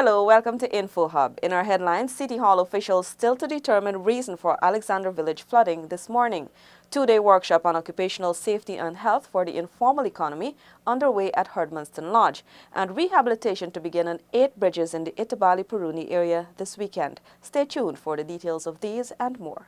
Hello, welcome to Info Hub. In our headlines, City Hall officials still to determine reason for Alexandra Village flooding this morning. Two-day workshop on occupational safety and health for the informal economy underway at Herdmanston Lodge, and rehabilitation to begin on 8 bridges in the Itabali-Puruni area this weekend. Stay tuned for the details of these and more.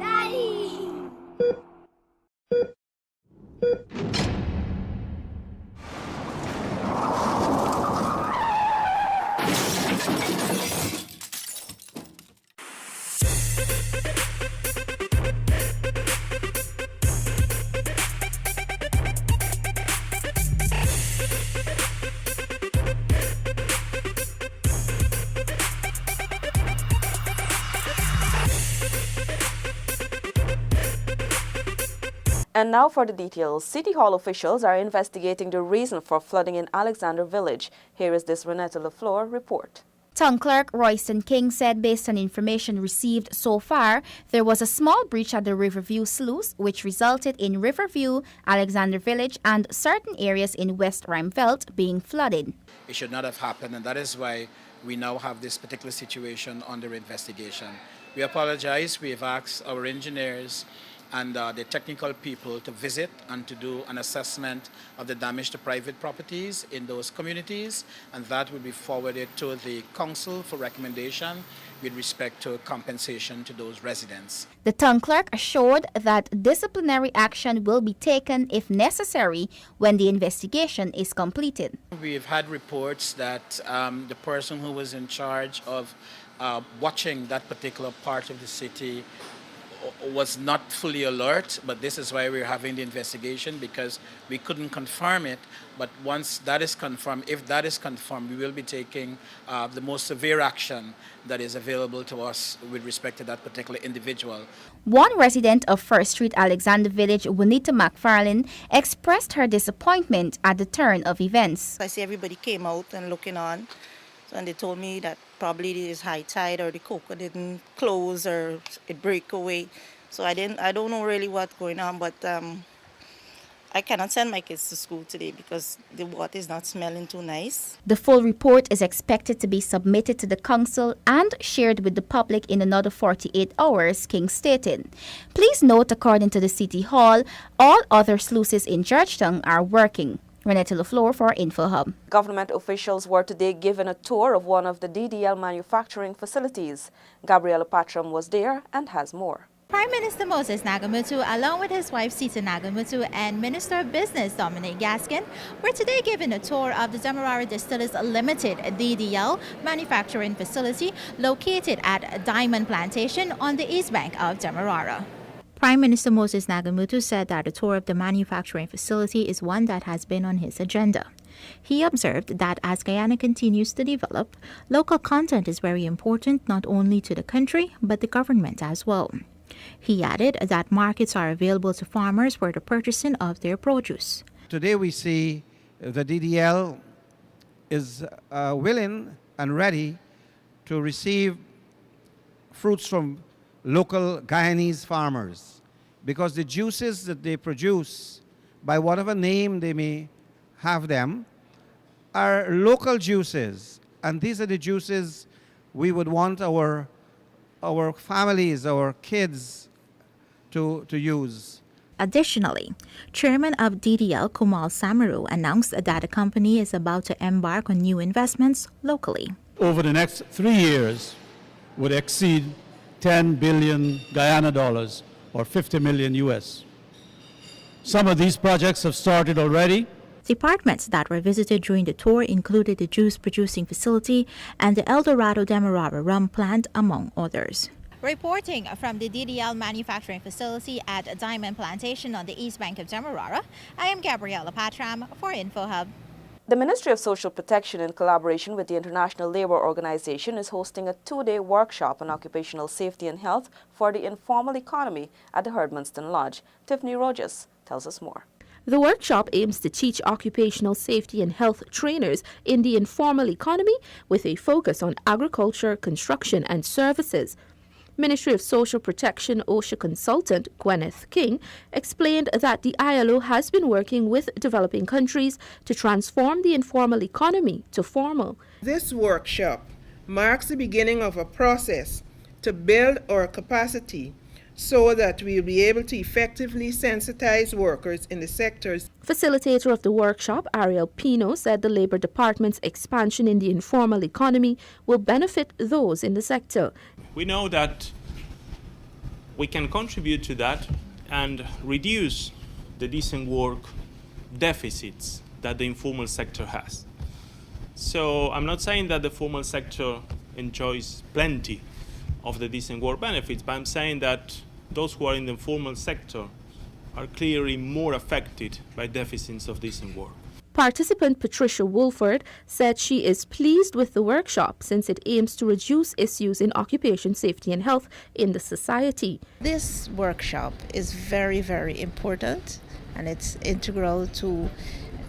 Daddy! And now for the details. City Hall officials are investigating the reason for flooding in Alexandra Village. Here is this Renetta LaFleur report. Town Clerk Royston King said based on information received so far, there was a small breach at the Riverview Sluice which resulted in Riverview, Alexandra Village and certain areas in West Rheinfeldt being flooded. It should not have happened, and that is why we now have this particular situation under investigation. We apologize. We have asked our engineers and the technical people to visit and to do an assessment of the damage to private properties in those communities, and that will be forwarded to the council for recommendation with respect to compensation to those residents. The town clerk assured that disciplinary action will be taken if necessary when the investigation is completed. We've had reports that the person who was in charge of watching that particular part of the city was not fully alert, but this is why we're having the investigation, because we couldn't confirm it. But once that is confirmed, if that is confirmed, we will be taking the most severe action that is available to us with respect to that particular individual. One resident of First Street, Alexander Village, Juanita McFarlane, expressed her disappointment at the turn of events. I see everybody came out and looking on, and they told me that probably it is high tide or the coca didn't close or it break away. So I don't know really what's going on, but I cannot send my kids to school today because the water is not smelling too nice. The full report is expected to be submitted to the council and shared with the public in another 48 hours, King stated. Please note, according to the City Hall, all other sluices in Georgetown are working. Renetta LaFleur for InfoHub. Government officials were today given a tour of one of the DDL manufacturing facilities. Gabriela Patram was there and has more. Prime Minister Moses Nagamutu, along with his wife Sita Nagamutu and Minister of Business Dominic Gaskin, were today given a tour of the Demerara Distillers Limited DDL manufacturing facility located at Diamond Plantation on the east bank of Demerara. Prime Minister Moses Nagamutu said that a tour of the manufacturing facility is one that has been on his agenda. He observed that as Guyana continues to develop, local content is very important not only to the country but the government as well. He added that markets are available to farmers for the purchasing of their produce. Today we see the DDL is willing and ready to receive fruits from local Guyanese farmers, because the juices that they produce, by whatever name they may have them, are local juices, and these are the juices we would want our families, our kids to use. Additionally, Chairman of DDL Kumal Samaru announced that the company is about to embark on new investments locally. Over the next 3 years would exceed 10 billion Guyana dollars, or 50 million US. Some of these projects have started already. Departments that were visited during the tour included the juice producing facility and the El Dorado Demerara rum plant, among others. Reporting from the DDL manufacturing facility at Diamond Plantation on the east bank of Demerara, I am Gabriela Patram for InfoHub. The Ministry of Social Protection, in collaboration with the International Labour Organization, is hosting a 2-day workshop on occupational safety and health for the informal economy at the Herdmanston Lodge. Tiffany Rogers tells us more. The workshop aims to teach occupational safety and health trainers in the informal economy with a focus on agriculture, construction and services. Ministry of Social Protection OSHA consultant Gwyneth King explained that the ILO has been working with developing countries to transform the informal economy to formal. This workshop marks the beginning of a process to build our capacity so that we'll be able to effectively sensitize workers in the sectors. Facilitator of the workshop, Ariel Pino, said the Labor Department's expansion in the informal economy will benefit those in the sector. We know that we can contribute to that and reduce the decent work deficits that the informal sector has. So I'm not saying that the formal sector enjoys plenty of the decent work benefits, but I'm saying that those who are in the informal sector are clearly more affected by deficits of decent work. Participant Patricia Wolford said she is pleased with the workshop since it aims to reduce issues in occupation safety and health in the society. This workshop is very, very important, and it's integral to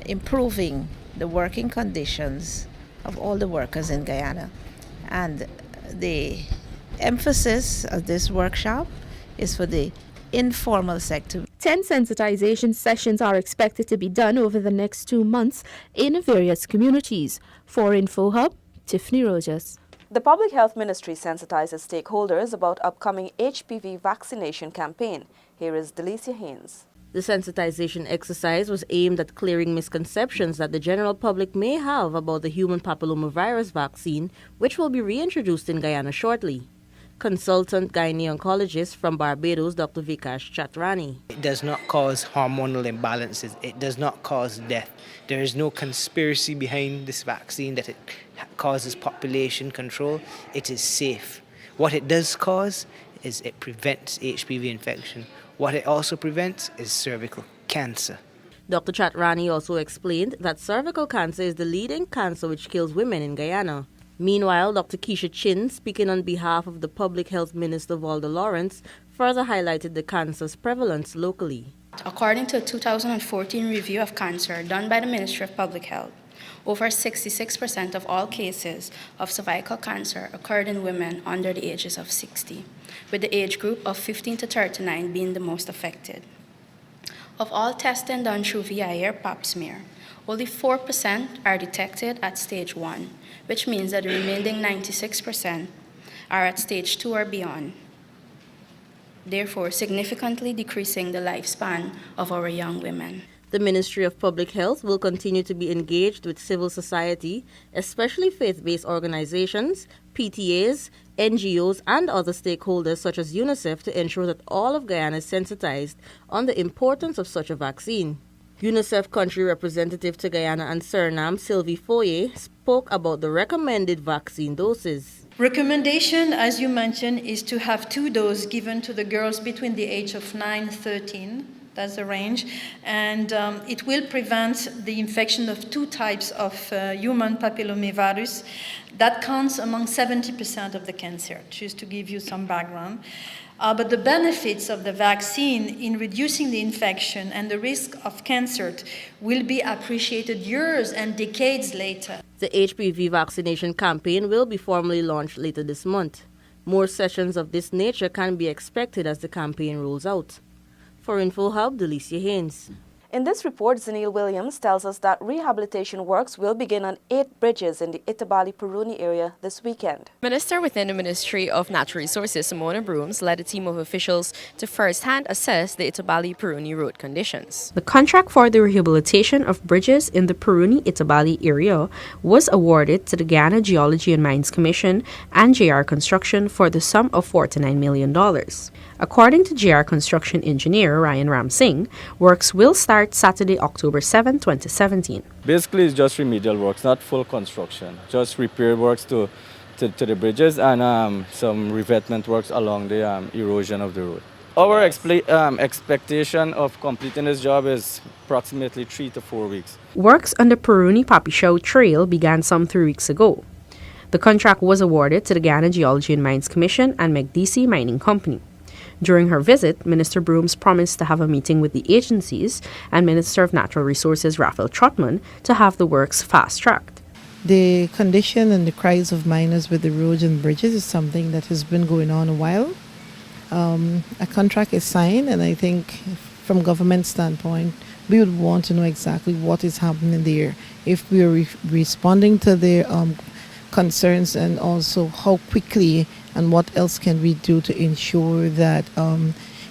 improving the working conditions of all the workers in Guyana. And the emphasis of this workshop is for the informal sector. 10 sensitization sessions are expected to be done over the next 2 months in various communities. For InfoHub, Tiffany Rogers. The Public Health Ministry sensitizes stakeholders about upcoming HPV vaccination campaign. Here is Delicia Haynes. The sensitization exercise was aimed at clearing misconceptions that the general public may have about the human papillomavirus vaccine, which will be reintroduced in Guyana shortly. Consultant Guyanese oncologist from Barbados, Dr. Vikash Chatrani. It does not cause hormonal imbalances. It does not cause death. There is no conspiracy behind this vaccine that it causes population control. It is safe. What it does cause is it prevents HPV infection. What it also prevents is cervical cancer. Dr. Chatrani also explained that cervical cancer is the leading cancer which kills women in Guyana. Meanwhile, Dr. Keisha Chin, speaking on behalf of the Public Health Minister Walter Lawrence, further highlighted the cancer's prevalence locally. According to a 2014 review of cancer done by the Ministry of Public Health, over 66% of all cases of cervical cancer occurred in women under the ages of 60, with the age group of 15 to 39 being the most affected. Of all testing done through VIA or pap smear, only 4% are detected at stage 1, which means that the remaining 96% are at stage 2 or beyond, therefore significantly decreasing the lifespan of our young women. The Ministry of Public Health will continue to be engaged with civil society, especially faith-based organizations, PTAs, NGOs, and other stakeholders such as UNICEF to ensure that all of Guyana is sensitized on the importance of such a vaccine. UNICEF country representative to Guyana and Suriname, Sylvie Foyer, spoke about the recommended vaccine doses. Recommendation, as you mentioned, is to have 2 doses given to the girls between the age of 9 and 13. That's the range. And it will prevent the infection of 2 types of human papillomavirus. That counts among 70% of the cancer, just to give you some background. But the benefits of the vaccine in reducing the infection and the risk of cancer will be appreciated years and decades later. The HPV vaccination campaign will be formally launched later this month. More sessions of this nature can be expected as the campaign rolls out. For InfoHub, Delicia Haynes. In this report, Zanil Williams tells us that rehabilitation works will begin on 8 bridges in the Itabali-Puruni area this weekend. Minister within the Ministry of Natural Resources, Simona Brooms, led a team of officials to first-hand assess the Itabali-Puruni road conditions. The contract for the rehabilitation of bridges in the Puruni-Itabali area was awarded to the Guyana Geology and Mines Commission and JR Construction for the sum of $49 million. According to JR Construction engineer Ryan Ramsingh, works will start Saturday, October 7, 2017. Basically, it's just remedial works, not full construction. Just repair works to the bridges and some revetment works along the erosion of the road. Our expectation of completing this job is approximately 3 to 4 weeks. Works on the Puruni-Papishau Trail began some 3 weeks ago. The contract was awarded to the Guyana Geology and Mines Commission and McDC Mining Company. During her visit, Minister Brooms promised to have a meeting with the agencies and Minister of Natural Resources Raphael Trotman to have the works fast-tracked. The condition and the cries of miners with the roads and bridges is something that has been going on a while. a contract is signed, and I think from government standpoint, we would want to know exactly what is happening there, if we are responding to their concerns, and also how quickly and what else can we do to ensure that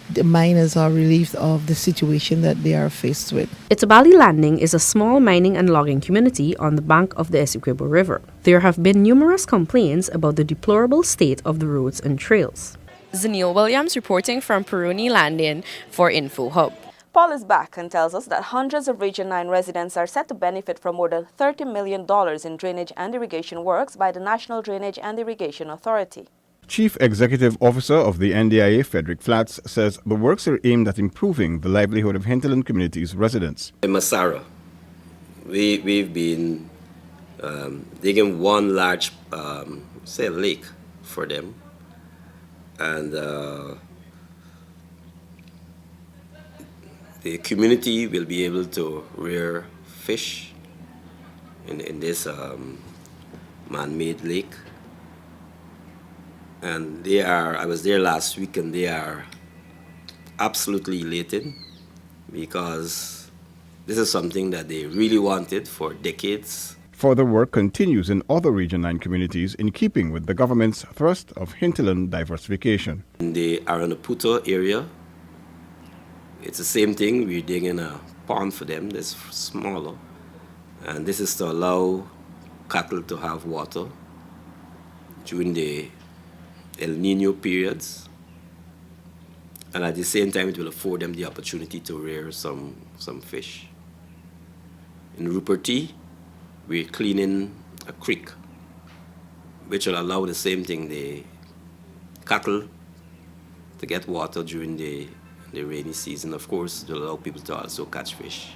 the miners are relieved of the situation that they are faced with. Itabali Landing is a small mining and logging community on the bank of the Essequibo River. There have been numerous complaints about the deplorable state of the roads and trails. Zanil Williams reporting from Peruni Landing for InfoHub. Paul is back and tells us that hundreds of Region 9 residents are set to benefit from more than $30 million in drainage and irrigation works by the National Drainage and Irrigation Authority. Chief Executive Officer of the NDIA, Frederick Flats, says the works are aimed at improving the livelihood of hinterland communities' residents. In Masara, we've been digging one large, lake for them. And the community will be able to rear fish in this man-made lake. And I was there last week, and they are absolutely elated because this is something that they really wanted for decades. Further work continues in other Region 9 communities in keeping with the government's thrust of hinterland diversification. In the Aranaputo area, it's the same thing. We're digging a pond for them that's smaller. And this is to allow cattle to have water during the El Nino periods. And at the same time, it will afford them the opportunity to rear some fish. In Ruperty, we're cleaning a creek, which will allow the same thing, the cattle to get water during the rainy season. Of course, it will allow people to also catch fish.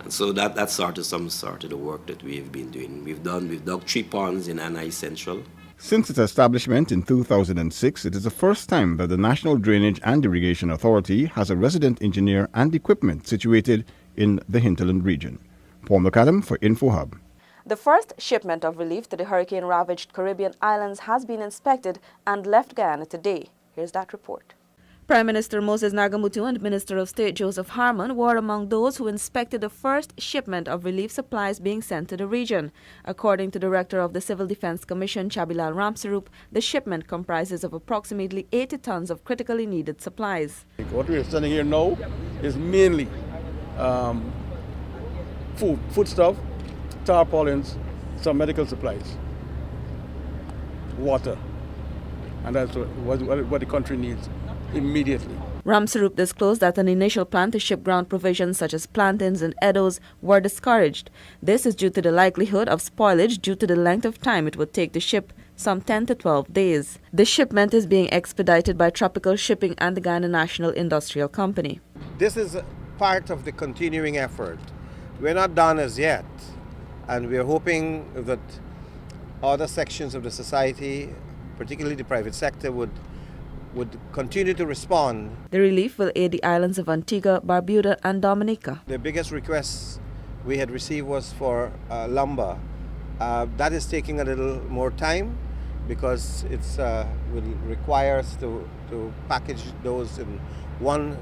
And so that's some of the work that we've been doing. We've dug 3 ponds in Anai Central. Since its establishment in 2006, it is the first time that the National Drainage and Irrigation Authority has a resident engineer and equipment situated in the hinterland region. Paul McAdam for InfoHub. The first shipment of relief to the hurricane-ravaged Caribbean islands has been inspected and left Guyana today. Here's that report. Prime Minister Moses Nagamutu and Minister of State Joseph Harmon were among those who inspected the first shipment of relief supplies being sent to the region. According to Director of the Civil Defense Commission, Chabilal Ramsarup, the shipment comprises of approximately 80 tons of critically needed supplies. What we are sending here now is mainly foodstuff, tarpaulins, some medical supplies, water, and that's what the country needs immediately. Ramsarup disclosed that an initial plan to ship ground provisions such as plantains and eddos were discouraged. This is due to the likelihood of spoilage due to the length of time it would take to ship, some 10 to 12 days. The shipment is being expedited by Tropical Shipping and the Guyana National Industrial Company. This is part of the continuing effort. We're not done as yet, and we're hoping that other sections of the society, particularly the private sector, would continue to respond. The relief will aid the islands of Antigua, Barbuda, and Dominica. The biggest request we had received was for lumber. That is taking a little more time because it will require us to package those in one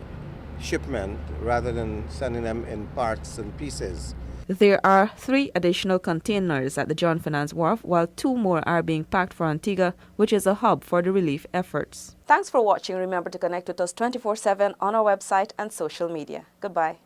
shipment rather than sending them in parts and pieces. There are 3 additional containers at the John Finance Wharf, while 2 more are being packed for Antigua, which is a hub for the relief efforts. Thanks for watching. Remember to connect with us 24/7 on our website and social media. Goodbye.